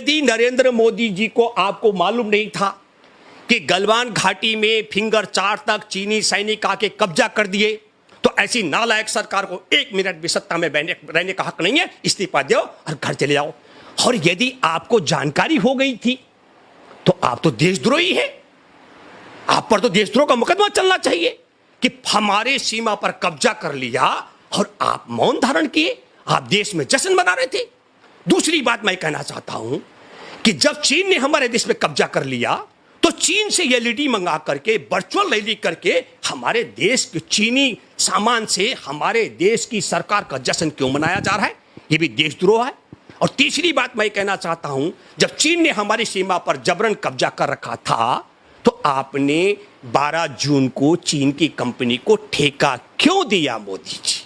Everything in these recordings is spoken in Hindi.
यदि नरेंद्र मोदी जी को आपको मालूम नहीं था कि गलवान घाटी में फिंगर 4 तक चीनी सैनिक आके कब्जा कर दिए, तो ऐसी नालायक सरकार को 1 मिनट भी सत्ता में रहने का हक नहीं है, इस्तीफा दो और घर चले जाओ। और यदि आपको जानकारी हो गई थी तो आप तो देशद्रोही हैं, आप पर तो देशद्रोह का मुकदमा चलना चाहिए कि हमारे सीमा पर कब्जा कर लिया और आप मौन धारण किए, आप देश में जश्न मना रहे थे। दूसरी बात मैं कहना चाहता हूं कि जब चीन ने हमारे देश में कब्जा कर लिया तो चीन से एलईडी मंगा करके, वर्चुअल रैली करके हमारे देश के चीनी सामान से हमारे देश की सरकार का जश्न क्यों मनाया जा रहा है? यह भी देशद्रोह है। और तीसरी बात मैं कहना चाहता हूं, जब चीन ने हमारी सीमा पर जबरन कब्जा कर रखा था तो आपने 12 जून को चीन की कंपनी को ठेका क्यों दिया? मोदी जी,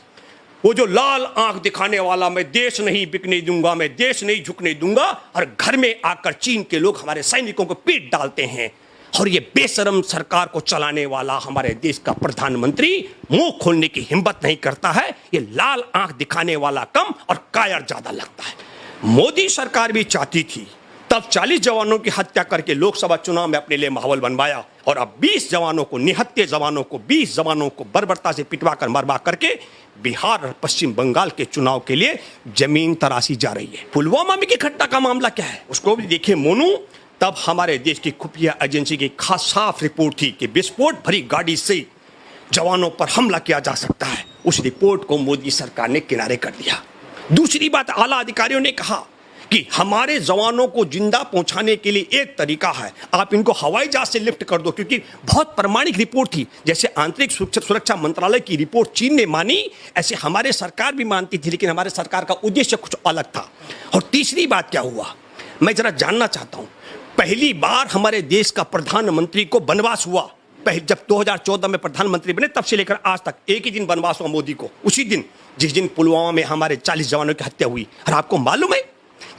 वो जो लाल आंख दिखाने वाला, मैं देश नहीं बिकने दूंगा, मैं देश नहीं झुकने दूंगा, और घर में आकर चीन के लोग हमारे सैनिकों को पीट डालते हैं। और ये बेशरम सरकार को चलाने वाला हमारे देश का प्रधानमंत्री मुंह खोलने की हिम्मत नहीं करता है। ये लाल आंख दिखाने वाला कम और कायर ज्यादा लगता है। मोदी सरकार भी चाहती थी, तब 40 जवानों की हत्या करके लोकसभा चुनाव में अपने लिए माहौल बनवाया, और अब 20 जवानों को, निहत्थे जवानों को, 20 जवानों को बर्बरता से पिटवा कर मरवा करके बिहार और पश्चिम बंगाल के चुनाव के लिए जमीन तराशी जा रही है। पुलवामा में की घटना का मामला क्या है उसको भी देखिए मोनू। तब हमारे देश की खुफिया एजेंसी की खास साफ रिपोर्ट थी कि विस्फोट भरी गाड़ी से जवानों पर हमला किया जा सकता है। उस रिपोर्ट को मोदी सरकार ने किनारे कर दिया। दूसरी बात, आला अधिकारियों ने कहा कि हमारे जवानों को जिंदा पहुंचाने के लिए एक तरीका है, आप इनको हवाई जहाज से लिफ्ट कर दो, क्योंकि बहुत प्रामाणिक रिपोर्ट थी। जैसे आंतरिक सुरक्षा मंत्रालय की रिपोर्ट चीन ने मानी, ऐसे हमारे सरकार भी मानती थी, लेकिन हमारे सरकार का उद्देश्य कुछ अलग था। और तीसरी बात क्या हुआ, मैं जरा जानना चाहता हूं। पहली बार हमारे देश का प्रधानमंत्री को वनवास हुआ, जब 2014 में प्रधानमंत्री बने तब से लेकर आज तक एक ही दिन वनवास हुआ मोदी को, उसी दिन जिस दिन पुलवामा में हमारे 40 जवानों की हत्या हुई। और आपको मालूम है,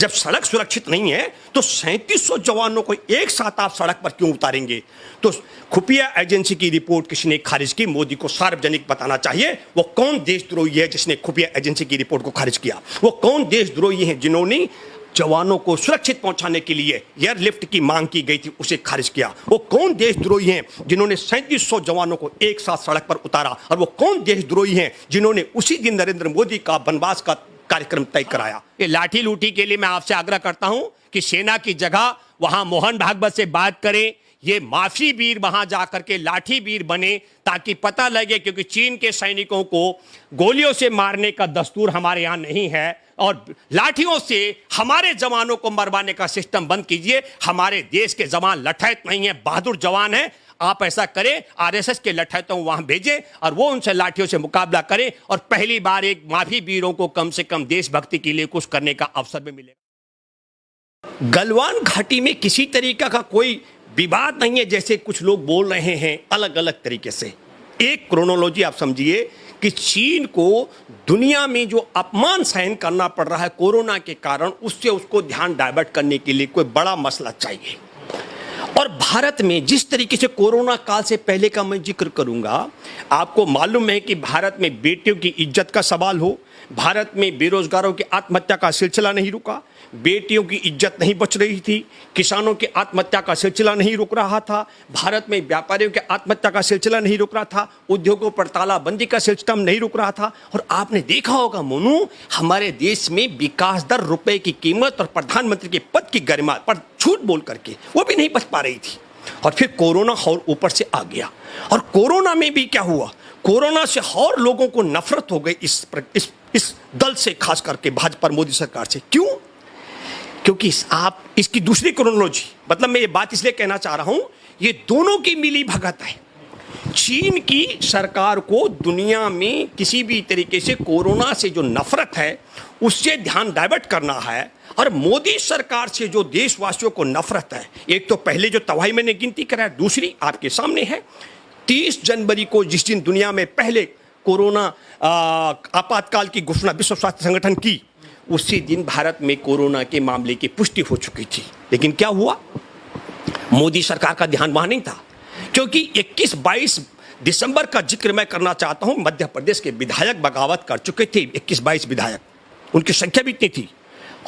जब सड़क सुरक्षित नहीं है तो 3700 जवानों को एक साथ आप सड़क पर क्यों उतारेंगे? तो खुफिया एजेंसी की रिपोर्ट किसी ने खारिज की, मोदी को सार्वजनिक बताना चाहिए वो कौन देशद्रोही है जिसने खुफिया एजेंसी की रिपोर्ट को खारिज किया। वो कौन देशद्रोही है जिन्होंने जवानों को सुरक्षित पहुंचाने के लिए एयरलिफ्ट की मांग की गई थी उसे खारिज किया। वो कौन देशद्रोही हैं जिन्होंने 3700 जवानों को एक साथ सड़क पर उतारा? और वो कौन देशद्रोही हैं जिन्होंने उसी दिन नरेंद्र मोदी का वनवास का कार्यक्रम तय कराया? ये लाठी लूटी के लिए मैं आपसे आग्रह करता हूं कि सेना की जगह वहां मोहन भागवत से बात करें, ये माफी वीर वहां जाकर के लाठी वीर बने, ताकि पता लगे, क्योंकि चीन के सैनिकों को गोलियों से मारने का दस्तूर हमारे यहां नहीं है, और लाठियों से हमारे जवानों को मरवाने का सिस्टम बंद कीजिए। हमारे देश के जवान लठैत नहीं है, बहादुर जवान है। आप ऐसा करें, आरएसएस के लठैतों को वहां भेजें और वो उनसे लाठियों से मुकाबला करें, और पहली बार एक माफी वीरों को कम से कम देशभक्ति के लिए कुछ करने का अवसर भी मिलेगा। गलवान घाटी में किसी तरीका का कोई विवाद नहीं है, जैसे कुछ लोग बोल रहे हैं अलग अलग तरीके से। एक क्रोनोलॉजी आप समझिए कि चीन को दुनिया में जो अपमान सहन करना पड़ रहा है कोरोना के कारण, उससे उसको ध्यान डाइवर्ट करने के लिए कोई बड़ा मसला चाहिए। और भारत में जिस तरीके से कोरोना काल से पहले का मैं जिक्र करूंगा, आपको मालूम है कि भारत में बेटियों की इज्जत का सवाल हो, भारत में बेरोजगारों की आत्महत्या का सिलसिला नहीं रुका, बेटियों की इज्जत नहीं बच रही थी, किसानों की आत्महत्या का सिलसिला नहीं रुक रहा था, भारत में व्यापारियों की आत्महत्या का सिलसिला नहीं रुक रहा था, उद्योगों पर तालाबंदी का सिस्टम नहीं रुक रहा था। और आपने देखा होगा मोनू, हमारे देश में विकास दर, रुपए की कीमत और प्रधानमंत्री के पद की गरिमा पर झूठ बोल करके वो भी नहीं बच पा रही थी। और फिर कोरोना और ऊपर से आ गया, और कोरोना में भी क्या हुआ, कोरोना से और लोगों को नफरत हो गई इस दल से, खास करके भाजपा मोदी सरकार से। क्यों? क्योंकि आप इसकी दूसरी क्रोनोलॉजी, मतलब मैं ये बात इसलिए कहना चाह रहा हूं, ये दोनों की मिली भगत है। चीन की सरकार को दुनिया में किसी भी तरीके से कोरोना से जो नफरत है उससे ध्यान डाइवर्ट करना है, और मोदी सरकार से जो देशवासियों को नफरत है, एक तो पहले जो तबाही मैंने गिनती कराया, दूसरी आपके सामने है 30 जनवरी को, जिस दिन दुनिया में पहले कोरोना आपातकाल की घोषणा विश्व स्वास्थ्य संगठन की, उसी दिन भारत में कोरोना के मामले की पुष्टि हो चुकी थी। लेकिन क्या हुआ, मोदी सरकार का ध्यान वहां नहीं था, क्योंकि 21-22 दिसंबर का जिक्र मैं करना चाहता हूं। मध्य प्रदेश के विधायक बगावत कर चुके थे, 21-22 विधायक, उनकी संख्या भी इतनी थी,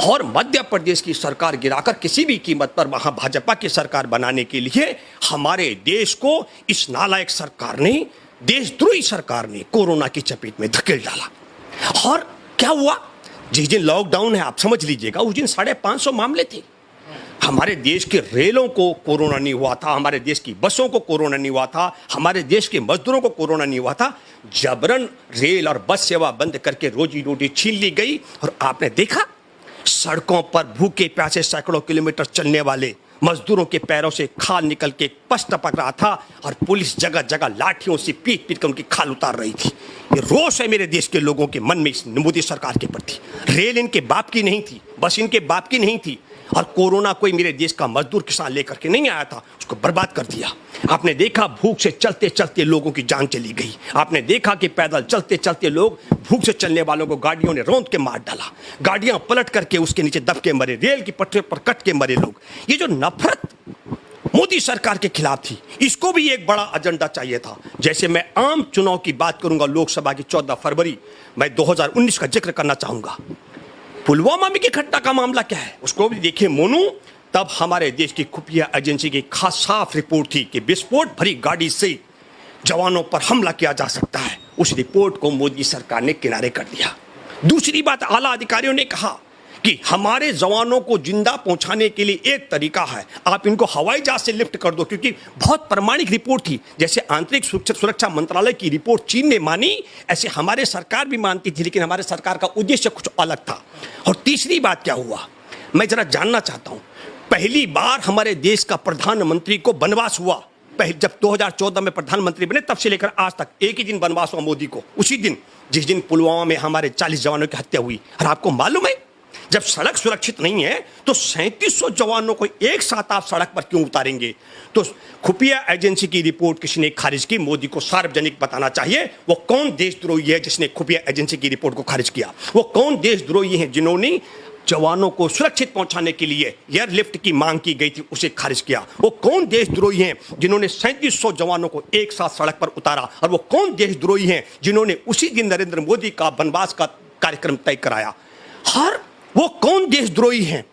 और मध्य प्रदेश की सरकार गिराकर किसी भी कीमत पर वहां भाजपा की सरकार बनाने के लिए हमारे देश को इस नालायक सरकार ने, देशद्रोही सरकार ने कोरोना की चपेट में धकेल डाला। और क्या हुआ, जिस दिन लॉकडाउन है आप समझ लीजिएगा, उस दिन 550 मामले थे। हमारे देश के रेलों को कोरोना नहीं हुआ था, हमारे देश की बसों को कोरोना नहीं हुआ था, हमारे देश के मजदूरों को कोरोना नहीं हुआ था। जबरन रेल और बस सेवा बंद करके रोजी रोटी छीन ली गई। और आपने देखा सड़कों पर भूखे प्यासे सैकड़ों किलोमीटर चलने वाले मजदूरों के पैरों से खाल निकल के पश टपक रहा था और पुलिस जगह जगह लाठियों से पीट पीट कर उनकी खाल उतार रही थी। ये रोष है मेरे देश के लोगों के मन में इस मोदी सरकार के प्रति। रेल इनके बाप की नहीं थी, बस इनके बाप की नहीं थी, और कोरोना कोई मेरे देश का मजदूर किसान लेकर के नहीं आया था, उसको बर्बाद कर दिया। आपने देखा भूख से चलते चलते लोगों की जान चली गई। आपने देखा कि पैदल चलते चलते लोग, भूख से चलने वालों को गाड़ियों ने रौंद के मार डाला, गाड़ियां पलट करके उसके नीचे दब के मरे, रेल की पटरी पर कट के मरे लोग। ये जो नफरत मोदी सरकार के खिलाफ थी, इसको भी एक बड़ा एजेंडा चाहिए था। जैसे मैं आम चुनाव की बात करूंगा, लोकसभा की 14 फरवरी, मैं 2019 का जिक्र करना चाहूंगा। पुलवामा में की घटना का मामला क्या है उसको भी देखिए मोनू। तब हमारे देश की खुफिया एजेंसी की खास साफ रिपोर्ट थी कि विस्फोट भरी गाड़ी से जवानों पर हमला किया जा सकता है। उस रिपोर्ट को मोदी सरकार ने किनारे कर दिया। दूसरी बात, आला अधिकारियों ने कहा कि हमारे जवानों को जिंदा पहुंचाने के लिए एक तरीका है, आप इनको हवाई जहाज से लिफ्ट कर दो, क्योंकि बहुत प्रामाणिक रिपोर्ट थी। जैसे आंतरिक सुरक्षा मंत्रालय की रिपोर्ट चीन ने मानी, ऐसे हमारे सरकार भी मानती थी, लेकिन हमारे सरकार का उद्देश्य कुछ अलग था। और तीसरी बात क्या हुआ, मैं जरा जानना चाहता हूं। पहली बार हमारे देश का प्रधानमंत्री को वनवास हुआ, जब 2014 में प्रधानमंत्री बने तब से लेकर आज तक एक ही दिन वनवास हुआ मोदी को, उसी दिन जिस दिन पुलवामा में हमारे 40 जवानों की हत्या हुई। और आपको मालूम है, जब सड़क सुरक्षित नहीं है तो 3700 जवानों को एक साथ आप सड़क पर क्यों उतारेंगे? तो खुफिया एजेंसी की रिपोर्ट किसी ने खारिज की, मोदी को सार्वजनिक बताना चाहिए वो कौन देशद्रोही है जिसने खुफिया एजेंसी की रिपोर्ट को खारिज किया। वो कौन देशद्रोही है जिन्होंने जवानों को सुरक्षित पहुंचाने के लिए एयरलिफ्ट की मांग की गई थी उसे खारिज किया। वो कौन देशद्रोही हैं जिन्होंने 3700 जवानों को एक साथ सड़क पर उतारा? और वो कौन देशद्रोही हैं जिन्होंने उसी दिन नरेंद्र मोदी का वनवास का कार्यक्रम तय कराया? और वो कौन देशद्रोही हैं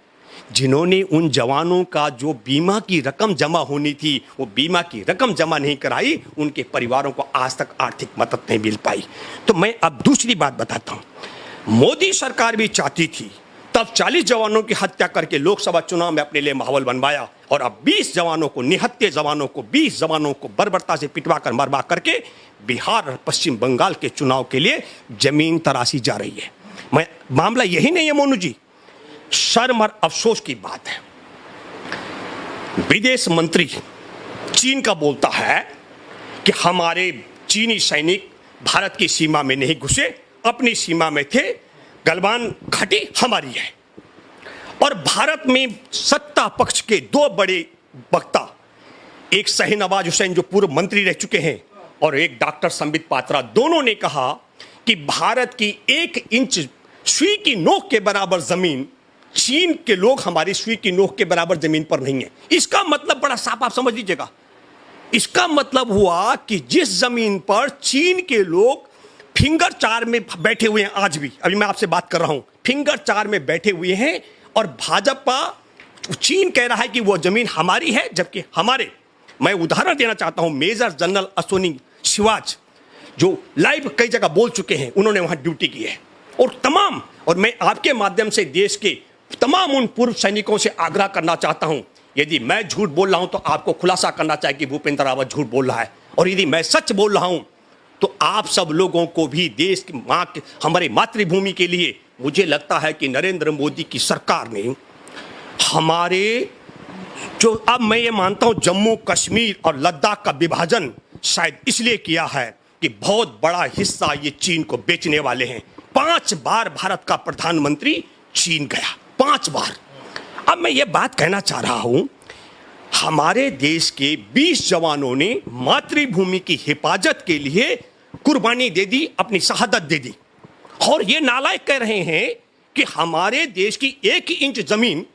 जिन्होंने उन जवानों का जो बीमा की रकम जमा होनी थी वो बीमा की रकम जमा नहीं कराई, उनके परिवारों को आज तक आर्थिक मदद नहीं मिल पाई। तो मैं अब दूसरी बात बताता हूं। मोदी सरकार भी चाहती थी तब 40 जवानों की हत्या करके लोकसभा चुनाव में अपने लिए माहौल बनवाया, और अब 20 जवानों को, निहत्थे जवानों को, 20 जवानों को बर्बरता से पिटवा कर मरवा करके बिहार और पश्चिम बंगाल के चुनाव के लिए जमीन तराशी जा रही है। मामला यही नहीं है मोनू जी, शर्म और अफसोस की बात है। विदेश मंत्री चीन का बोलता है कि हमारे चीनी सैनिक भारत की सीमा में नहीं घुसे, अपनी सीमा में थे, गलवान घाटी हमारी है। और भारत में सत्ता पक्ष के दो बड़े वक्ता, एक शहनवाज हुसैन जो पूर्व मंत्री रह चुके हैं और एक डॉक्टर संबित पात्रा, दोनों ने कहा कि भारत की 1 इंच सुई की नोक के बराबर जमीन, चीन के लोग हमारी सुई की नोक के बराबर जमीन पर नहीं है। इसका मतलब बड़ा साफ आप समझ लीजिएगा। इसका मतलब हुआ कि जिस जमीन पर चीन के लोग फिंगर 4 में बैठे हुए हैं, आज भी अभी मैं आपसे बात कर रहा हूं, फिंगर 4 में बैठे हुए हैं, और भाजपा, चीन कह रहा है कि वो जमीन हमारी है, जबकि हमारे, मैं उदाहरण देना चाहता हूं, मेजर जनरल अश्विनी शिवाज जो लाइव कई जगह बोल चुके हैं, उन्होंने वहां ड्यूटी की है। और मैं आपके माध्यम से देश के तमाम उन पूर्व सैनिकों से आग्रह करना चाहता हूं, यदि मैं झूठ बोल रहा हूं तो आपको खुलासा करना चाहिए कि भूपेंद्र रावत झूठ बोल रहा है, और यदि मैं सच बोल रहा हूं तो आप सब लोगों को भी देश की मां के, हमारी मातृभूमि के लिए, मुझे लगता है कि नरेंद्र मोदी की सरकार ने हमारे जो, अब मैं ये मानता हूं जम्मू कश्मीर और लद्दाख का विभाजन शायद इसलिए किया है कि बहुत बड़ा हिस्सा ये चीन को बेचने वाले हैं। 5 बार भारत का प्रधानमंत्री चीन गया, 5 बार। अब मैं ये बात कहना चाह रहा हूं, हमारे देश के 20 जवानों ने मातृभूमि की हिफाजत के लिए कुर्बानी दे दी, अपनी शहादत दे दी, और ये नालायक कह रहे हैं कि हमारे देश की 1 इंच जमीन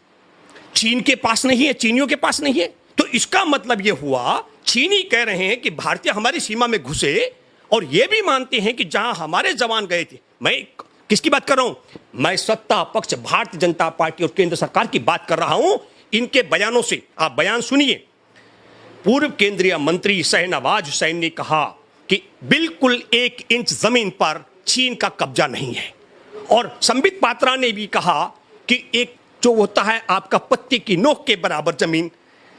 चीन के पास नहीं है, चीनियों के पास नहीं है। तो इसका मतलब यह हुआ, चीनी कह रहे हैं कि भारतीय हमारी सीमा में घुसे, और यह भी मानते हैं कि जहां हमारे जवान गए थे, मैं किसकी बात कर रहा हूं? मैं सत्ता पक्ष भारतीय जनता पार्टी और केंद्र सरकार की बात कर रहा हूं। इनके बयानों से आप बयान सुनिए। पूर्व केंद्रीय मंत्री शहनवाज हुसैन ने कहा कि बिल्कुल 1 इंच जमीन पर चीन का कब्जा नहीं है। और संबित पात्रा ने भी कहा कि एक जो होता है आपका पत्ते की नोक के बराबर जमीन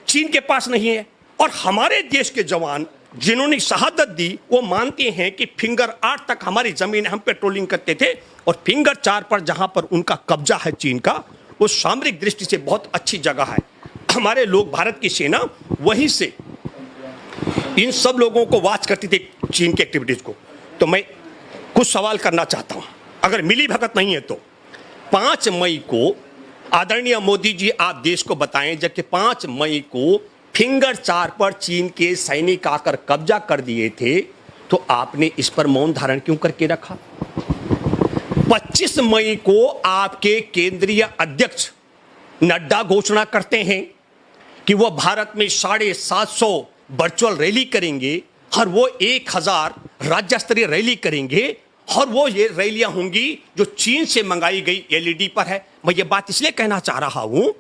चीन के पास नहीं है। और हमारे देश के जवान जिन्होंने शहादत दी वो मानते हैं कि फिंगर 8 तक हमारी जमीन हम पेट्रोलिंग करते थे और फिंगर 4 पर जहां पर उनका कब्जा है चीन का, वो सामरिक दृष्टि से बहुत अच्छी जगह है। हमारे लोग, भारत की सेना वहीं से इन सब लोगों को वॉच करती थी, चीन की एक्टिविटीज को। तो मैं कुछ सवाल करना चाहता हूं, अगर मिली भगत नहीं है तो 5 मई को आदरणीय मोदी जी आप देश को बताएं, जबकि 5 मई को फिंगर 4 पर चीन के सैनिक आकर कब्जा कर दिए थे, तो आपने इस पर मौन धारण क्यों करके रखा? 25 मई को आपके केंद्रीय अध्यक्ष नड्डा घोषणा करते हैं कि वह भारत में 750 वर्चुअल रैली करेंगे और वो 1000 राज्य स्तरीय रैली करेंगे और वो ये रैलियां होंगी जो चीन से मंगाई गई एलईडी पर है। मैं ये बात इसलिए कहना चाह रहा हूं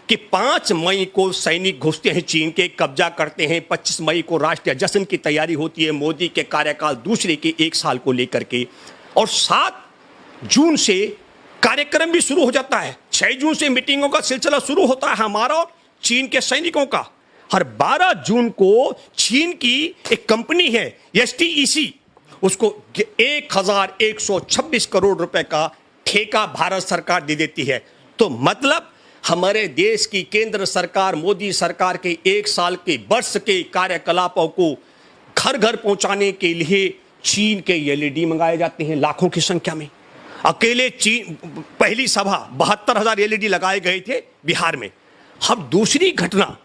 कि 5 मई को सैनिक घुसते हैं चीन के, कब्जा करते हैं। 25 मई को राष्ट्रीय जश्न की तैयारी होती है मोदी के कार्यकाल दूसरे के 1 साल को लेकर के, और 7 जून से कार्यक्रम भी शुरू हो जाता है। 6 जून से मीटिंगों का सिलसिला शुरू होता है हमारा और चीन के सैनिकों का। हर 12 जून को चीन की एक कंपनी है STEC, उसको 1126 करोड़ रुपए का ठेका भारत सरकार दे देती है। तो मतलब हमारे देश की केंद्र सरकार, मोदी सरकार के 1 साल के वर्ष के कार्यकलापों को घर घर पहुंचाने के लिए चीन के एलईडी मंगाए जाते हैं लाखों की संख्या में। अकेले चीन पहली सभा 72,000 एलईडी लगाए गए थे बिहार में। अब दूसरी घटना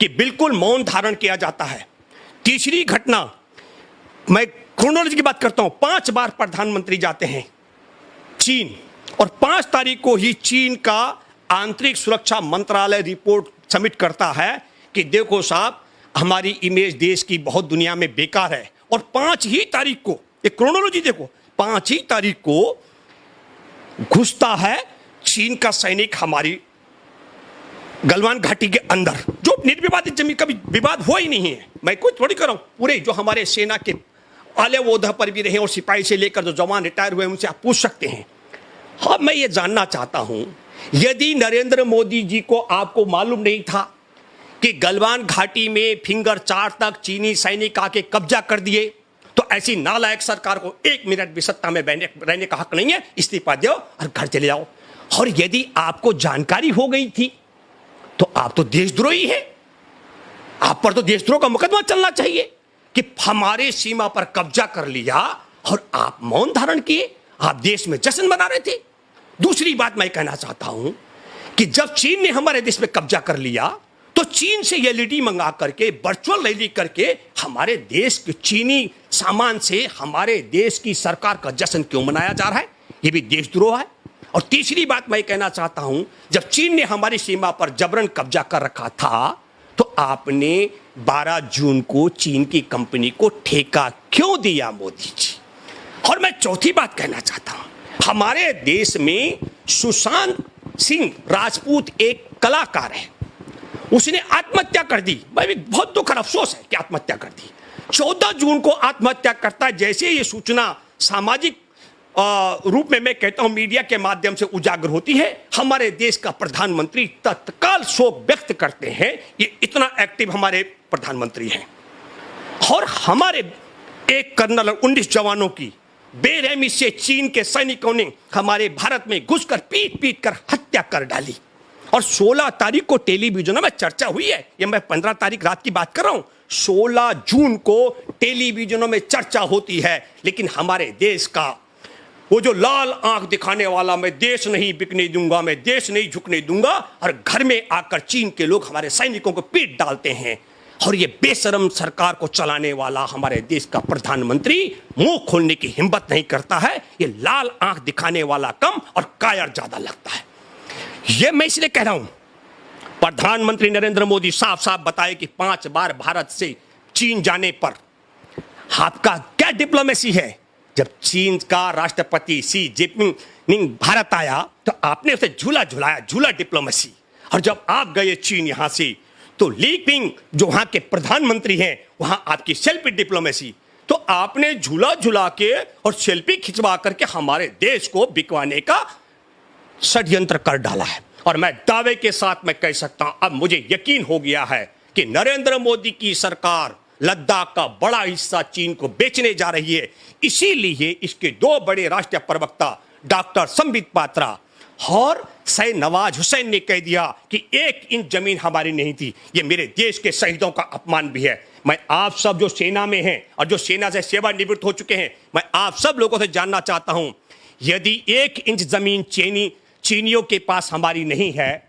कि बिल्कुल मौन धारण किया जाता है। तीसरी घटना, मैं क्रोनोलॉजी की बात करता हूं, 5 बार प्रधानमंत्री जाते हैं चीन और 5 तारीख को ही चीन का आंतरिक सुरक्षा मंत्रालय रिपोर्ट सबमिट करता है कि देखो साहब, हमारी इमेज देश की बहुत दुनिया में बेकार है। और 5 ही तारीख को, एक क्रोनोलॉजी देखो, 5 ही तारीख को घुसता है चीन का सैनिक हमारी गलवान घाटी के अंदर, जो निर्विवादित जमीन, कभी विवाद हुआ ही नहीं है। मैं कुछ थोड़ी कर रहा हूं, पूरे जो हमारे सेना के आले ओहदे पर भी रहे और सिपाही से लेकर जो जवान रिटायर हुए उनसे आप पूछ सकते हैं। हाँ, मैं ये जानना चाहता हूं, यदि नरेंद्र मोदी जी को आपको मालूम नहीं था कि गलवान घाटी में फिंगर 4 तक चीनी सैनिक आके कब्जा कर दिए, तो ऐसी नालायक सरकार को 1 मिनट भी सत्ता में रहने का हक नहीं है। इस्तीफा दो और घर चले जाओ। और यदि आपको जानकारी हो गई थी तो आप तो देशद्रोही है, आप पर तो देशद्रोह का मुकदमा चलना चाहिए कि हमारे सीमा पर कब्जा कर लिया और आप मौन धारण किए, आप देश में जश्न मना रहे थे। दूसरी बात मैं कहना चाहता हूं कि जब चीन ने हमारे देश में कब्जा कर लिया तो चीन से एलईडी मंगा करके, वर्चुअल रैली करके हमारे देश के चीनी सामान से हमारे देश की सरकार का जश्न क्यों मनाया जा रहा है? यह भी देशद्रोह है। और तीसरी बात मैं कहना चाहता हूं, जब चीन ने हमारी सीमा पर जबरन कब्जा कर रखा था तो आपने 12 जून को चीन की कंपनी को ठेका क्यों दिया मोदी जी? और मैं चौथी बात कहना चाहता हूं, हमारे देश में सुशांत सिंह राजपूत एक कलाकार है, उसने आत्महत्या कर दी। भाई बहुत दुख और अफसोस है कि आत्महत्या कर दी। 14 जून को आत्महत्या करता है। जैसे ये सूचना सामाजिक रूप में, मैं कहता हूं मीडिया के माध्यम से उजागर होती है, हमारे देश का प्रधानमंत्री तत्काल शोक व्यक्त करते हैं। ये इतना एक्टिव हमारे प्रधानमंत्री हैं। और हमारे एक कर्नल और 19 जवानों की बेरहमी से चीन के सैनिकों ने हमारे भारत में घुसकर पीट पीट कर हत्या कर डाली। और 16 तारीख को टेलीविजन में चर्चा हुई है। ये मैं 15 तारीख रात की बात कर रहा हूं। 16 जून को टेलीविजनों में चर्चा होती है, लेकिन हमारे देश का वो जो लाल आंख दिखाने वाला, मैं देश नहीं बिकने दूंगा, मैं देश नहीं झुकने दूंगा, और घर में आकर चीन के लोग हमारे सैनिकों को पीट डालते हैं। और ये बेशरम सरकार को चलाने वाला हमारे देश का प्रधानमंत्री मुंह खोलने की हिम्मत नहीं करता है। ये लाल आंख दिखाने वाला कम और कायर ज्यादा लगता है। ये मैं इसलिए कह रहा हूं, प्रधानमंत्री नरेंद्र मोदी साफ साफ बताए कि 5 बार भारत से चीन जाने पर आपका क्या डिप्लोमेसी है, जब चीन का राष्ट्रपति शी जिनपिंग भारत आया तो आपने उसे झूला झुलाया, झूला डिप्लोमेसी। और जब आप गए चीन यहां से तो ली पिंग जो वहां के प्रधानमंत्री हैं, वहां आपकी सेल्फी डिप्लोमेसी। तो आपने झूला झुला के और सेल्फी खिंचवा करके हमारे देश को बिकवाने का षड्यंत्र कर डाला है। और मैं दावे के साथ मैं कह सकता हूं, अब मुझे यकीन हो गया है कि नरेंद्र मोदी की सरकार लद्दाख का बड़ा हिस्सा चीन को बेचने जा रही है। इसीलिए इसके दो बड़े राष्ट्रीय प्रवक्ता डॉक्टर संबित पात्रा और सैयद नवाज हुसैन ने कह दिया कि 1 इंच जमीन हमारी नहीं थी। ये मेरे देश के शहीदों का अपमान भी है। मैं आप सब जो सेना में हैं और जो सेना से सेवानिवृत्त हो चुके हैं, मैं आप सब लोगों से जानना चाहता हूं, यदि 1 इंच जमीन चीनियों के पास हमारी नहीं है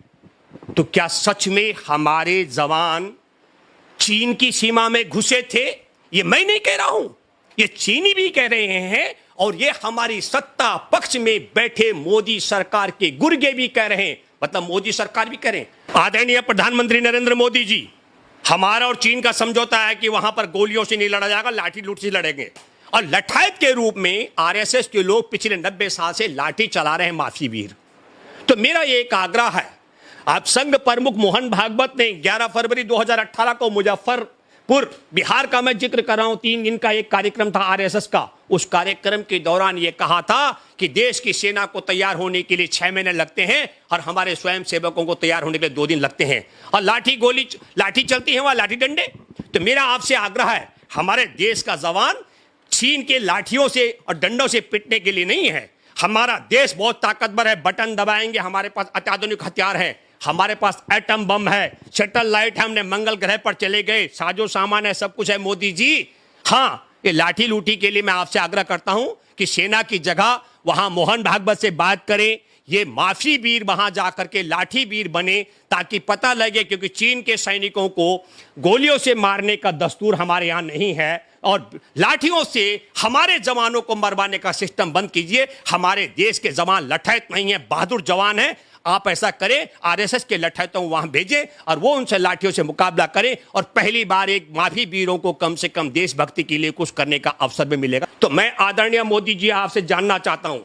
तो क्या सच में हमारे जवान चीन की सीमा में घुसे थे? ये मैं नहीं कह रहा हूं, ये चीनी भी कह रहे हैं और ये हमारी सत्ता पक्ष में बैठे मोदी सरकार के गुर्गे भी कह रहे हैं। मतलब मोदी सरकार भी कह रहे हैं। आदरणीय प्रधानमंत्री नरेंद्र मोदी जी, हमारा और चीन का समझौता है कि वहां पर गोलियों से नहीं लड़ा जाएगा, लाठी लूट से लड़ेंगे। और लठायत के रूप में आरएसएस के लोग पिछले 90 साल से लाठी चला रहे हैं माफी वीर। तो मेरा ये एक आग्रह है, आप संघ प्रमुख मोहन भागवत ने 11 फरवरी 2018 को मुजफ्फरपुर बिहार का मैं जिक्र कर रहा हूं, 3 दिन का एक कार्यक्रम था आरएसएस का। उस कार्यक्रम के दौरान यह कहा था कि देश की सेना को तैयार होने के लिए 6 महीने लगते हैं और हमारे स्वयं सेवकों को तैयार होने के लिए 2 दिन लगते हैं। और लाठी चलती है वहां, लाठी डंडे। तो मेरा आपसे आग्रह है, हमारे देश का जवान चीन के लाठियों से और डंडों से पिटने के लिए नहीं है। हमारा देश बहुत ताकतवर है, बटन दबाएंगे, हमारे पास अत्याधुनिक हथियार है, हमारे पास एटम बम है, सैटेलाइट है, हमने मंगल ग्रह पर चले गए, साजो सामान है, सब कुछ है मोदी जी। हाँ, ये लाठी लूटी के लिए मैं आपसे आग्रह करता हूं कि सेना की जगह वहां मोहन भागवत से बात करें, ये माफी वीर वहां जाकर के लाठी वीर बने, ताकि पता लगे, क्योंकि चीन के सैनिकों को गोलियों से मारने का दस्तूर हमारे यहां नहीं है और लाठियों से हमारे जवानों को मरवाने का सिस्टम बंद कीजिए। हमारे देश के जवान लठैत नहीं है, बहादुर जवान है। आप ऐसा करें, आरएसएस के लठैतों को वहां भेजें और वो उनसे लाठियों से मुकाबला करें और पहली बार एक माफी वीरों को कम से कम देशभक्ति के लिए कुछ करने का अवसर भी मिलेगा। तो मैं आदरणीय मोदी जी आपसे जानना चाहता हूं,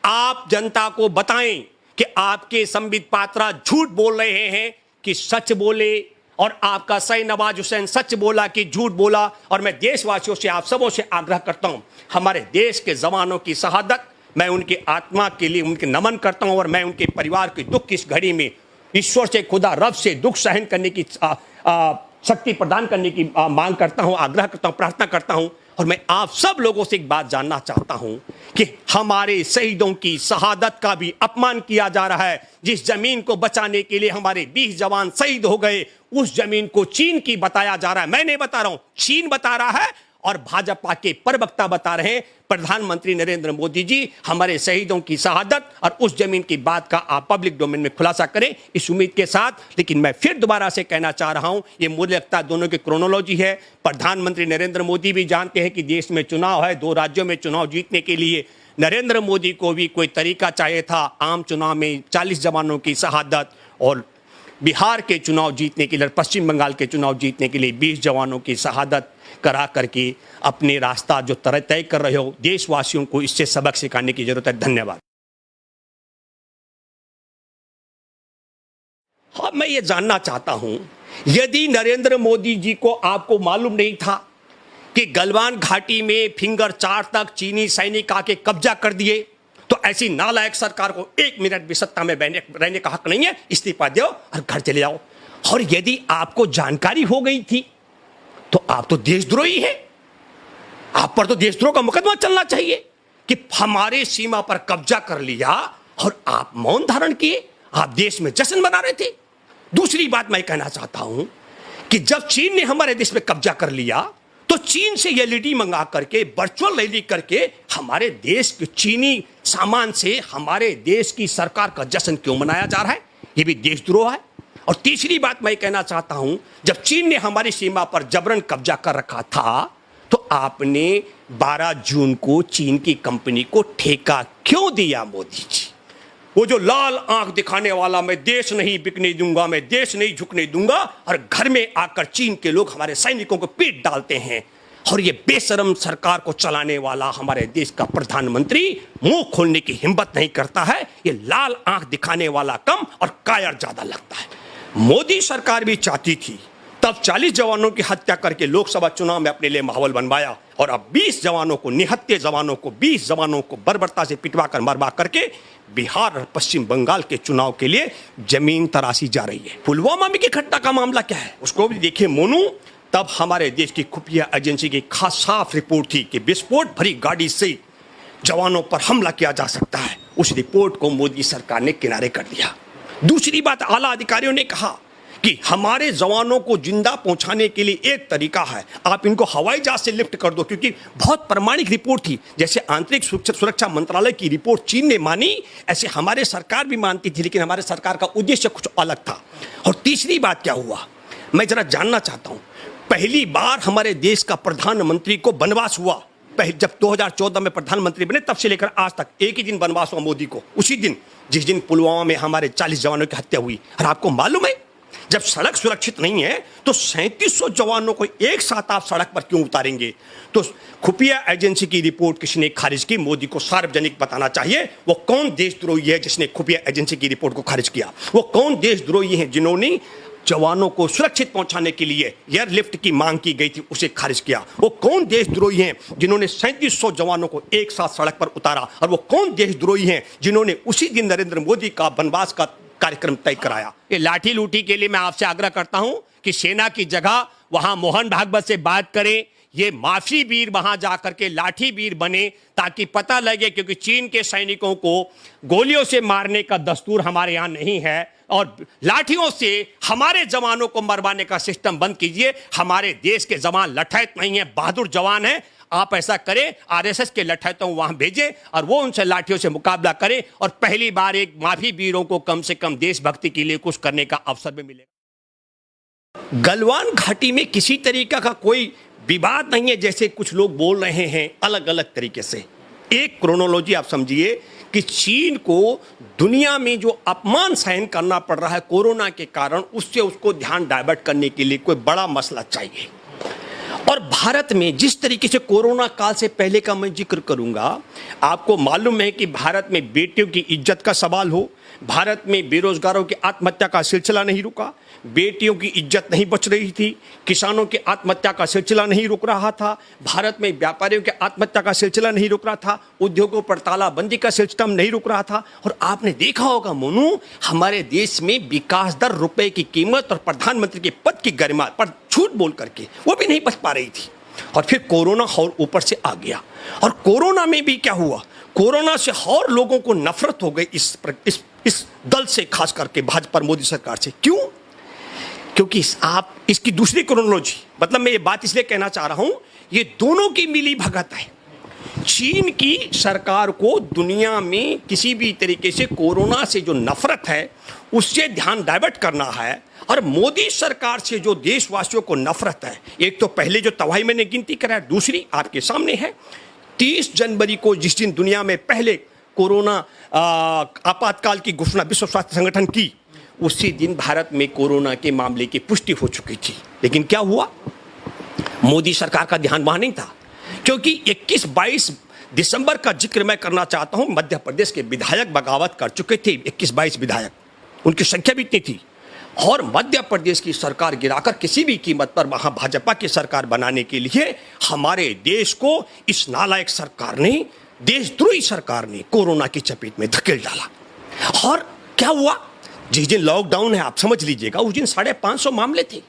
आप जनता को बताएं कि आपके संबित पात्रा झूठ बोल रहे हैं कि सच बोले, और आपका सैयद नवाज हुसैन सच बोला कि झूठ बोला। और मैं देशवासियों से, आप सबों से आग्रह करता हूं, हमारे देश के जवानों की शहादत, मैं उनकी आत्मा के लिए उनके नमन करता हूं और मैं उनके परिवार के दुख की इस घड़ी में ईश्वर से, खुदा रब से दुख सहन करने की शक्ति प्रदान करने की मांग करता हूं, आग्रह करता हूं, प्रार्थना करता हूं। और मैं आप सब लोगों से एक बात जानना चाहता हूं कि हमारे शहीदों की शहादत का भी अपमान किया जा रहा है। जिस जमीन को बचाने के लिए हमारे 20 जवान शहीद हो गए, उस जमीन को चीन की बताया जा रहा है। मैं नहीं बता रहा हूं, चीन बता रहा है और भाजपा के प्रवक्ता बता रहे हैं। प्रधानमंत्री नरेंद्र मोदी जी, हमारे शहीदों की शहादत और उस जमीन की बात का आप पब्लिक डोमेन में खुलासा करें, इस उम्मीद के साथ। लेकिन मैं फिर दोबारा से कहना चाह रहा हूं, ये मुझे लगता है दोनों की क्रोनोलॉजी है। प्रधानमंत्री नरेंद्र मोदी भी जानते हैं कि देश में चुनाव है, 2 राज्यों में चुनाव जीतने के लिए नरेंद्र मोदी को भी कोई तरीका चाहिए था। आम चुनाव में 40 जवानों की शहादत और बिहार के चुनाव जीतने के लिए, पश्चिम बंगाल के चुनाव जीतने के लिए 20 जवानों की शहादत करा करके अपने रास्ता जो तय कर रहे हो, देशवासियों को इससे सबक सिखाने की जरूरत है। धन्यवाद। हाँ, मैं ये जानना चाहता हूं, यदि नरेंद्र मोदी जी को आपको मालूम नहीं था कि गलवान घाटी में फिंगर 4 तक चीनी सैनिक आके कब्जा कर दिए, तो ऐसी नालायक सरकार को 1 मिनट भी सत्ता में रहने का हक नहीं है। इस्तीफा दो और घर चले जाओ। और यदि आपको जानकारी हो गई थी तो आप तो देशद्रोही हैं। आप पर तो देशद्रोह का मुकदमा चलना चाहिए कि हमारे सीमा पर कब्जा कर लिया और आप मौन धारण किए, आप देश में जश्न मना रहे थे। दूसरी बात मैं कहना चाहता हूं कि जब चीन ने हमारे देश में कब्जा कर लिया तो चीन से एलईडी मंगा करके, वर्चुअल रैली करके हमारे देश के चीनी सामान से हमारे देश की सरकार का जश्न क्यों मनाया जा रहा है? यह भी देशद्रोह है। और तीसरी बात मैं कहना चाहता हूं, जब चीन ने हमारी सीमा पर जबरन कब्जा कर रखा था तो आपने 12 जून को चीन की कंपनी को ठेका क्यों दिया? मोदी जी, वो जो लाल आंख दिखाने वाला, मैं देश नहीं बिकने दूंगा, मैं देश नहीं झुकने दूंगा, और घर में आकर चीन के लोग हमारे सैनिकों को पीट डालते हैं। और ये बेशरम सरकार को चलाने वाला हमारे देश का प्रधानमंत्री मुंह खोलने की हिम्मत नहीं करता है। ये लाल आंख दिखाने वाला कम और कायर ज्यादा लगता है। मोदी सरकार भी चाहती थी, तब 40 जवानों की हत्या करके लोकसभा चुनाव में अपने लिए माहौल बनवाया, और अब 20 जवानों को, निहत्थे जवानों को, 20 जवानों को बर्बरता से पिटवा कर मरवा करके बिहार और पश्चिम बंगाल के चुनाव के लिए जमीन तराशी जा रही है। पुलवामा में की घटना का मामला क्या है उसको भी देखिए मोनू। तब हमारे देश की खुफिया एजेंसी की खास साफ रिपोर्ट थी कि विस्फोट भरी गाड़ी से जवानों पर हमला किया जा सकता है। उस रिपोर्ट को मोदी सरकार ने किनारे कर दिया। दूसरी बात, आला अधिकारियों ने कहा कि हमारे जवानों को जिंदा पहुंचाने के लिए एक तरीका है, आप इनको हवाई जहाज से लिफ्ट कर दो, क्योंकि बहुत प्रमाणिक रिपोर्ट थी। जैसे आंतरिक सुरक्षा मंत्रालय की रिपोर्ट चीन ने मानी, ऐसे हमारे सरकार भी मानती थी, लेकिन हमारे सरकार का उद्देश्य कुछ अलग था। और तीसरी बात क्या हुआ, मैं जरा जानना चाहता हूं। पहली बार हमारे देश का प्रधानमंत्री को वनवास हुआ, जब 2014 में प्रधानमंत्री बने तब से लेकर आज तक एक ही दिन वनवास हुआ मोदी को, उसी दिन जिस दिन पुलवामा में हमारे 40 जवानों की हत्या हुई। और आपको मालूम है, जब सड़क सुरक्षित नहीं है तो 3700 जवानों को एक साथ आप सड़क पर क्यों उतारेंगे? तो खुफिया एजेंसी की रिपोर्ट किसी ने खारिज की, मोदी को सार्वजनिक बताना चाहिए वो कौन देशद्रोही है जिसने खुफिया एजेंसी की रिपोर्ट को खारिज किया। वो कौन देशद्रोही है जिन्होंने जवानों को सुरक्षित पहुंचाने के लिए एयरलिफ्ट की मांग की गई थी उसे खारिज किया। वो कौन देशद्रोही हैं जिन्होंने 3700 जवानों को एक साथ सड़क पर उतारा? और वो कौन देशद्रोही हैं जिन्होंने उसी दिन नरेंद्र मोदी का वनवास का कार्यक्रम तय कराया? ये लाठी लूटी के लिए मैं आपसे आग्रह करता हूं कि सेना की जगह वहां मोहन भागवत से बात करें, ये माफी वीर वहां जाकर के लाठी वीर बने, ताकि पता लगे, क्योंकि चीन के सैनिकों को गोलियों से मारने का दस्तूर हमारे यहां नहीं है, और लाठियों से हमारे जवानों को मरवाने का सिस्टम बंद कीजिए। हमारे देश के जवान लठैत नहीं है, बहादुर जवान है। आप ऐसा करें, आरएसएस के लठैतों वहां भेजें और वो उनसे लाठियों से मुकाबला करें, और पहली बार एक माफी वीरों को कम से कम देशभक्ति के लिए कुछ करने का अवसर भी मिलेगा। गलवान घाटी में किसी तरीका का कोई विवाद नहीं है जैसे कुछ लोग बोल रहे हैं अलग अलग तरीके से। एक क्रोनोलॉजी आप समझिए कि चीन को दुनिया में जो अपमान सहन करना पड़ रहा है कोरोना के कारण, उससे उसको ध्यान डाइवर्ट करने के लिए कोई बड़ा मसला चाहिए। और भारत में जिस तरीके से कोरोना काल से पहले का मैं जिक्र करूंगा, आपको मालूम है कि भारत में बेटियों की इज्जत का सवाल हो, भारत में बेरोजगारों की आत्महत्या का सिलसिला नहीं रुका, बेटियों की इज्जत नहीं बच रही थी, किसानों की आत्महत्या का सिलसिला नहीं रुक रहा था, भारत में व्यापारियों की आत्महत्या का सिलसिला नहीं रुक रहा था, उद्योगों पर तालाबंदी का सिस्टम नहीं रुक रहा था। और आपने देखा होगा मोनू, हमारे देश में विकास दर, रुपए की कीमत और प्रधानमंत्री के पद की गरिमा पर झूठ बोल करके वो भी नहीं बच पा रही थी। और फिर कोरोना और ऊपर से आ गया, और कोरोना में भी क्या हुआ, कोरोना से और लोगों को नफरत हो गई इस दल से, खास करके भाजपा मोदी सरकार से। क्यों? क्योंकि आप इसकी दूसरी क्रोनोलॉजी, मतलब मैं ये बात इसलिए कहना चाह रहा हूं, ये दोनों की मिली भगत है। चीन की सरकार को दुनिया में किसी भी तरीके से कोरोना से जो नफरत है उससे ध्यान डाइवर्ट करना है, और मोदी सरकार से जो देशवासियों को नफरत है, एक तो पहले जो तबाही मैंने गिनती कराया, दूसरी आपके सामने है 30 जनवरी को जिस दिन दुनिया में पहले कोरोना आपातकाल की घोषणा विश्व स्वास्थ्य संगठन की, उसी दिन भारत में कोरोना के मामले की पुष्टि हो चुकी थी। लेकिन क्या हुआ, मोदी सरकार का ध्यान वहां नहीं था, क्योंकि 21-22 दिसंबर का जिक्र मैं करना चाहता हूं। मध्य प्रदेश के विधायक बगावत कर चुके थे, 21-22 विधायक, उनकी संख्या भी इतनी थी, और मध्य प्रदेश की सरकार गिराकर किसी भी कीमत पर वहां भाजपा की सरकार बनाने के लिए हमारे देश को इस नालायक सरकार ने, देशद्रोही सरकार ने कोरोना की चपेट में धकेल डाला। और क्या हुआ, जिस दिन लॉकडाउन है आप समझ लीजिएगा, उस दिन 550 मामले थे।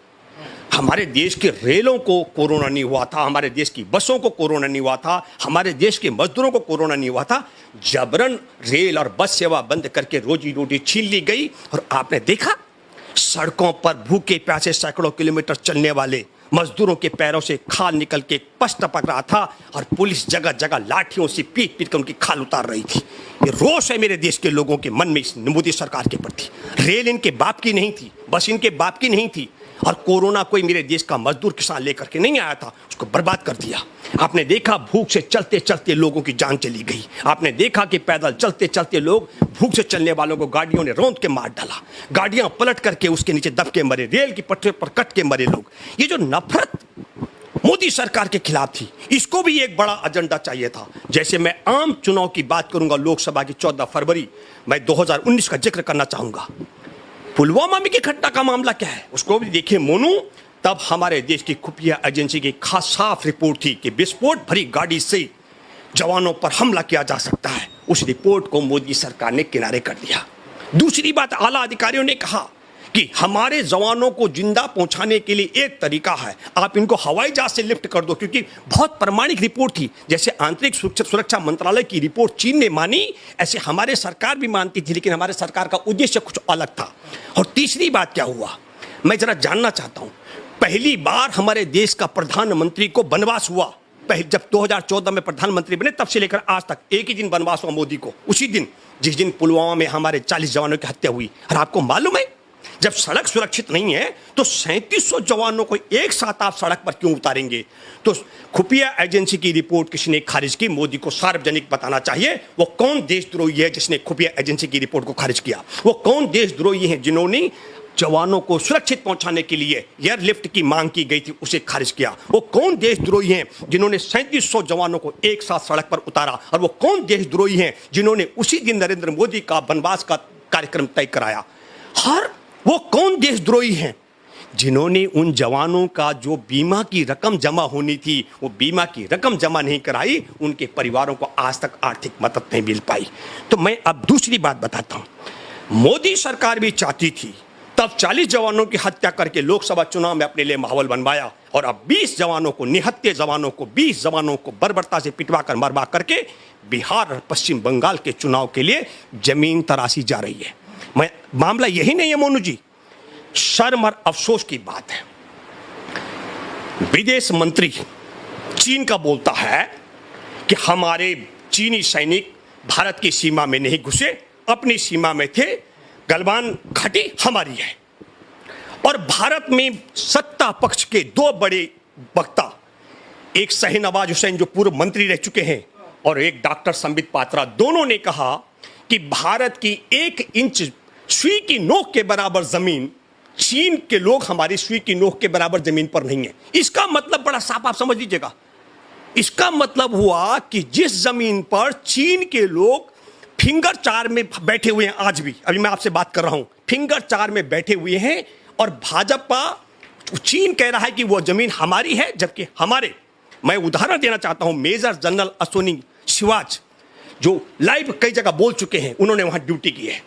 हमारे देश के रेलों को कोरोना नहीं हुआ था, हमारे देश की बसों को कोरोना नहीं हुआ था, हमारे देश के मजदूरों को कोरोना नहीं हुआ था। जबरन रेल और बस सेवा बंद करके रोजी रोटी छीन ली गई, और आपने देखा सड़कों पर भूखे प्यासे सैकड़ों किलोमीटर चलने वाले मजदूरों के पैरों से खाल निकल के पश टपक रहा था, और पुलिस जगह जगह लाठियों से पीट पीट कर उनकी खाल उतार रही थी। ये रोष है मेरे देश के लोगों के मन में इस मोदी सरकार के प्रति। रेल इनके बाप की नहीं थी, बस इनके बाप की नहीं थी, और कोरोना कोई मेरे देश का मजदूर किसान लेकर के नहीं आया था, उसको बर्बाद कर दिया। आपने देखा भूख से चलते चलते लोगों की जान चली गई, आपने देखा कि पैदल चलते चलते लोग, भूख से चलने वालों को गाड़ियों ने रौंद के मार डाला, गाड़ियां पलट करके उसके नीचे दब के मरे, रेल की पटरी पर कट के मरे लोग। ये जो नफरत मोदी सरकार के खिलाफ थी। इसको भी एक बड़ा एजेंडा चाहिए था। जैसे मैं आम चुनाव की बात करूंगा, लोकसभा की 14 फरवरी, मैं 2019 का जिक्र करना चाहूंगा। पुलवामा में की घटना का मामला क्या है उसको भी देखिए मोनू। तब हमारे देश की खुफिया एजेंसी की खास साफ रिपोर्ट थी कि विस्फोट भरी गाड़ी से जवानों पर हमला किया जा सकता है। उस रिपोर्ट को मोदी सरकार ने किनारे कर दिया। दूसरी बात, आला अधिकारियों ने कहा कि हमारे जवानों को जिंदा पहुंचाने के लिए एक तरीका है, आप इनको हवाई जहाज से लिफ्ट कर दो, क्योंकि बहुत प्रमाणिक रिपोर्ट थी। जैसे आंतरिक सुरक्षा मंत्रालय की रिपोर्ट चीन ने मानी, ऐसे हमारे सरकार भी मानती थी, लेकिन हमारे सरकार का उद्देश्य कुछ अलग था। और तीसरी बात क्या हुआ, मैं जरा जानना चाहता हूं। पहली बार हमारे देश का प्रधानमंत्री को वनवास हुआ। जब 2014 में प्रधानमंत्री बने तब से लेकर आज तक एक ही दिन वनवास हुआ मोदी को, उसी दिन जिस दिन पुलवामा में हमारे 40 जवानों की हत्या हुई। और आपको मालूम है, जब सड़क सुरक्षित नहीं है तो 3700 जवानों को एक साथ आप सड़क पर क्यों उतारेंगे? तो खुफिया एजेंसी की रिपोर्ट किसी ने खारिज की, मोदी को सार्वजनिक बताना चाहिए वो कौन देशद्रोही है जिसने खुफिया एजेंसी की रिपोर्ट को खारिज किया। वो कौन देशद्रोही है जिन्होंने जवानों को सुरक्षित पहुंचाने के लिए एयरलिफ्ट की मांग की गई थी उसे खारिज किया। वो कौन देशद्रोही हैं जिन्होंने 3700 जवानों को एक साथ सड़क पर उतारा? और वो कौन देशद्रोही हैं जिन्होंने उसी दिन नरेंद्र मोदी का वनवास का कार्यक्रम तय कराया? हर वो कौन देशद्रोही हैं जिन्होंने उन जवानों का जो बीमा की रकम जमा होनी थी वो बीमा की रकम जमा नहीं कराई, उनके परिवारों को आज तक आर्थिक मदद नहीं मिल पाई। तो मैं अब दूसरी बात बताता हूं। मोदी सरकार भी चाहती थी तब 40 जवानों की हत्या करके लोकसभा चुनाव में अपने लिए माहौल बनवाया, और अब 20 जवानों को, निहत्थे जवानों को, 20 जवानों को बर्बरता से पिटवा कर मरवा करके बिहार और पश्चिम बंगाल के चुनाव के लिए जमीन तराशी जा रही है। मैं मामला यही नहीं है मोनू जी, शर्म और अफसोस की बात है। विदेश मंत्री चीन का बोलता है कि हमारे चीनी सैनिक भारत की सीमा में नहीं घुसे, अपनी सीमा में थे, गलवान घाटी हमारी है। और भारत में सत्ता पक्ष के दो बड़े वक्ता, एक शहनवाज हुसैन जो पूर्व मंत्री रह चुके हैं और एक डॉक्टर संबित पात्रा, दोनों ने कहा कि भारत की 1 इंच सुई की नोक के बराबर जमीन चीन के लोग हमारी सुई की नोक के बराबर जमीन पर नहीं है। इसका मतलब बड़ा साफ आप समझ लीजिएगा। इसका मतलब हुआ कि जिस जमीन पर चीन के लोग फिंगर 4 में बैठे हुए हैं, आज भी अभी मैं आपसे बात कर रहा हूं, फिंगर 4 में बैठे हुए हैं, और भाजपा चीन कह रहा है कि वो जमीन हमारी है, जबकि हमारे, मैं उदाहरण देना चाहता हूं, मेजर जनरल अश्विनी शिवाज जो लाइव कई जगह बोल चुके हैं, उन्होंने वहां ड्यूटी की है।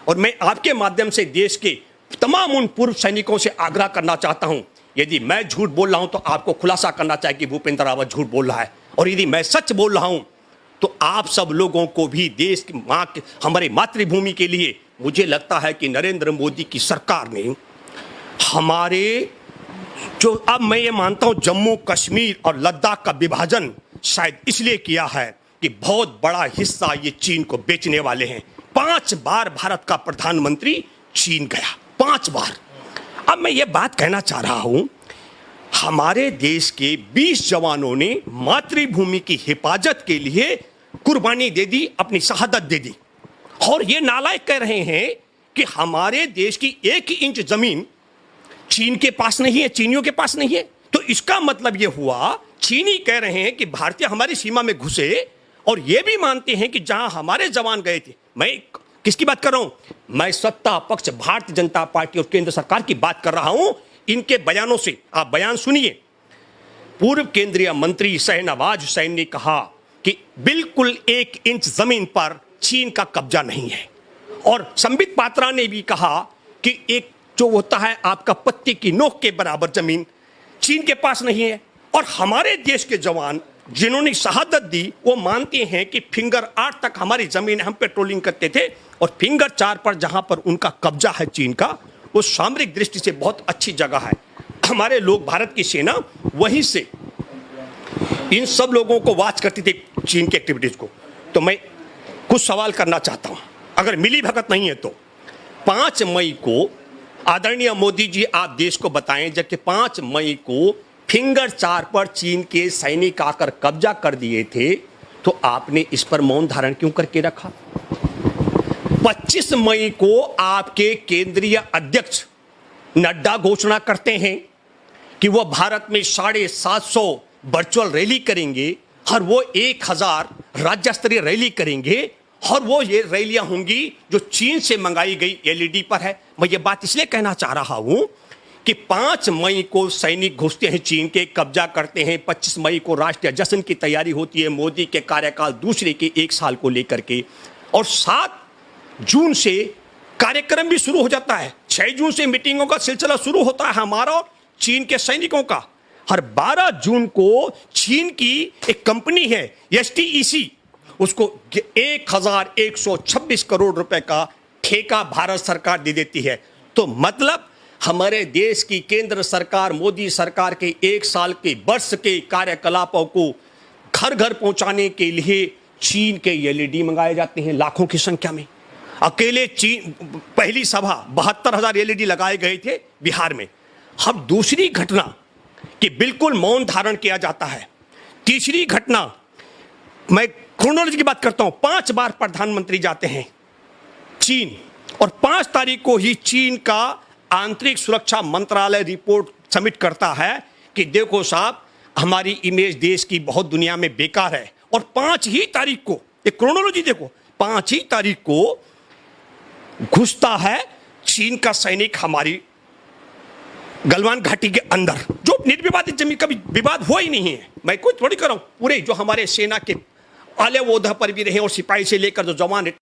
और मैं आपके माध्यम से देश के तमाम उन पूर्व सैनिकों से आग्रह करना चाहता हूं, यदि मैं झूठ बोल रहा हूं तो आपको खुलासा करना चाहिए कि भूपेंद्र रावत झूठ बोल रहा है, और यदि मैं सच बोल रहा हूं तो आप सब लोगों को भी देश की मां के, हमारे मातृभूमि के लिए, मुझे लगता है कि नरेंद्र मोदी की सरकार ने हमारे जो, अब मैं ये मानता हूं जम्मू कश्मीर और लद्दाख का विभाजन शायद इसलिए किया है कि बहुत बड़ा हिस्सा ये चीन को बेचने वाले हैं। 5 बार भारत का प्रधानमंत्री चीन गया, 5 बार। अब मैं ये बात कहना चाह रहा हूं, हमारे देश के 20 जवानों ने मातृभूमि की हिफाजत के लिए कुर्बानी दे दी, अपनी शहादत दे दी, और ये नालायक कह रहे हैं कि हमारे देश की 1 इंच जमीन चीन के पास नहीं है, चीनियों के पास नहीं है। तो इसका मतलब ये हुआ, चीनी कह रहे हैं कि भारतीय हमारी सीमा में घुसे, और ये भी मानते हैं कि जहां हमारे जवान गए थे, मैं किसकी बात कर रहा हूं, मैं सत्ता पक्ष भारतीय जनता पार्टी और केंद्र सरकार की बात कर रहा हूं। इनके बयानों से आप बयान सुनिए। पूर्व केंद्रीय मंत्री शहनवाज हुसैन ने कहा कि बिल्कुल 1 इंच जमीन पर चीन का कब्जा नहीं है, और संबित पात्रा ने भी कहा कि एक जो होता है आपका पत्ते की नोक के बराबर जमीन चीन के पास नहीं है। और हमारे देश के जवान जिन्होंने शहादत दी वो मानते हैं कि फिंगर 8 तक हमारी जमीन, हम पेट्रोलिंग करते थे, और फिंगर 4 पर जहां पर उनका कब्जा है चीन का, वो सामरिक दृष्टि से बहुत अच्छी जगह है। हमारे लोग, भारत की सेना वहीं से इन सब लोगों को वॉच करती थी, चीन की एक्टिविटीज को। तो मैं कुछ सवाल करना चाहता हूं, अगर मिली भगत नहीं है तो 5 मई को आदरणीय मोदी जी आप देश को बताएं, जबकि 5 मई को फिंगर 4 पर चीन के सैनिक आकर कब्जा कर दिए थे, तो आपने इस पर मौन धारण क्यों करके रखा? 25 मई को आपके केंद्रीय अध्यक्ष नड्डा घोषणा करते हैं कि वो भारत में 750 वर्चुअल रैली करेंगे और वो 1000 राज्य स्तरीय रैली करेंगे और वो ये रैलियां होंगी जो चीन से मंगाई गई एलईडी पर है। मैं ये बात इसलिए कहना चाह रहा हूं कि 5 मई को सैनिक घुसते हैं चीन के, कब्जा करते हैं। 25 मई को राष्ट्रीय जश्न की तैयारी होती है मोदी के कार्यकाल दूसरे के 1 साल को लेकर के, और 7 जून से कार्यक्रम भी शुरू हो जाता है। 6 जून से मीटिंगों का सिलसिला शुरू होता है हमारा और चीन के सैनिकों का। हर 12 जून को चीन की एक कंपनी है STEC, उसको 1126 करोड़ रुपए का ठेका भारत सरकार दे देती है। तो मतलब हमारे देश की केंद्र सरकार, मोदी सरकार के 1 साल के वर्ष के कार्यकलापों को घर घर पहुंचाने के लिए चीन के एलईडी मंगाए जाते हैं लाखों की संख्या में। अकेले चीन पहली सभा 72,000 एलईडी लगाए गए थे बिहार में। अब दूसरी घटना कि बिल्कुल मौन धारण किया जाता है। तीसरी घटना, मैं क्रोनोलॉजी की बात करता हूं, 5 बार प्रधानमंत्री जाते हैं चीन, और 5 तारीख को ही चीन का आंतरिक सुरक्षा मंत्रालय रिपोर्ट सबमिट करता है कि देखो साहब, हमारी इमेज देश की बहुत दुनिया में बेकार है। और 5 ही तारीख को, एक क्रोनोलॉजी देखो, 5 ही तारीख को घुसता है चीन का सैनिक हमारी गलवान घाटी के अंदर, जो निर्विवादित जमीन, कभी विवाद हुआ ही नहीं है। मैं कोई थोड़ी कर रहा हूं, पूरे जो हमारे सेना के आले ओहदे पर भी रहे और सिपाही से लेकर जो जवान